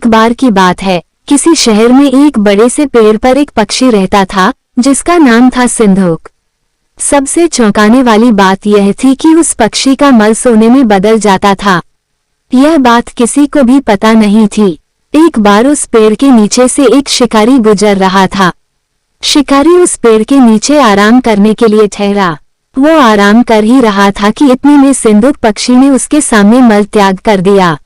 एक बार की बात है, किसी शहर में एक बड़े से पेड़ पर एक पक्षी रहता था जिसका नाम था सिंधुक। सबसे चौंकाने वाली बात यह थी कि उस पक्षी का मल सोने में बदल जाता था। यह बात किसी को भी पता नहीं थी। एक बार उस पेड़ के नीचे से एक शिकारी गुजर रहा था। शिकारी उस पेड़ के नीचे आराम करने के लिए ठहरा। वो आराम कर ही रहा था कि इतने में सिंधुक पक्षी ने उसके सामने मल त्याग कर दिया।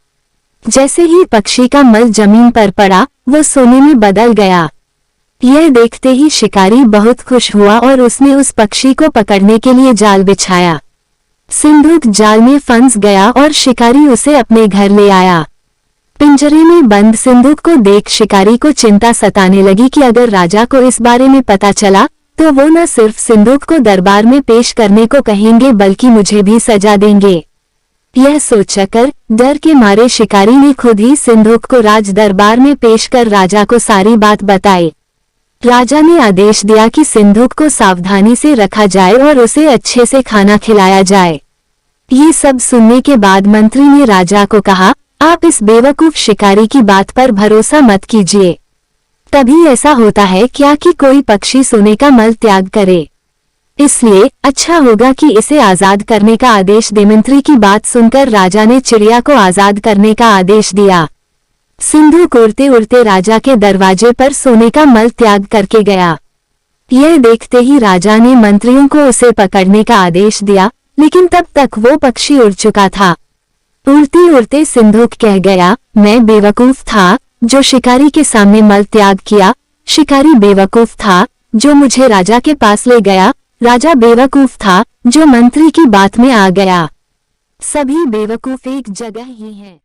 जैसे ही पक्षी का मल जमीन पर पड़ा, वो सोने में बदल गया। यह देखते ही शिकारी बहुत खुश हुआ और उसने उस पक्षी को पकड़ने के लिए जाल बिछाया। सिंधुक जाल में फंस गया और शिकारी उसे अपने घर ले आया। पिंजरे में बंद सिंधुक को देख शिकारी को चिंता सताने लगी कि अगर राजा को इस बारे में पता चला तो वो न सिर्फ सिंधुक को दरबार में पेश करने को कहेंगे बल्कि मुझे भी सजा देंगे। यह सोचकर डर के मारे शिकारी ने खुद ही सिंधुक को राज दरबार में पेश कर राजा को सारी बात बताई। राजा ने आदेश दिया कि सिंधुक को सावधानी से रखा जाए और उसे अच्छे से खाना खिलाया जाए। ये सब सुनने के बाद मंत्री ने राजा को कहा, आप इस बेवकूफ शिकारी की बात पर भरोसा मत कीजिए। तभी ऐसा होता है क्या कि कोई पक्षी सोने का मल त्याग करे। इसलिए अच्छा होगा कि इसे आजाद करने का आदेश दे। मंत्री की बात सुनकर राजा ने चिड़िया को आजाद करने का आदेश दिया। सिंधुक उड़ते उड़ते राजा के दरवाजे पर सोने का मल त्याग करके गया। यह देखते ही राजा ने मंत्रियों को उसे पकड़ने का आदेश दिया, लेकिन तब तक वो पक्षी उड़ चुका था। उड़ते उड़ते सिंधुक कह गया, मैं बेवकूफ था जो शिकारी के सामने मल त्याग किया। शिकारी बेवकूफ था जो मुझे राजा के पास ले गया। राजा बेवकूफ था जो मंत्री की बात में आ गया। सभी बेवकूफ एक जगह ही हैं।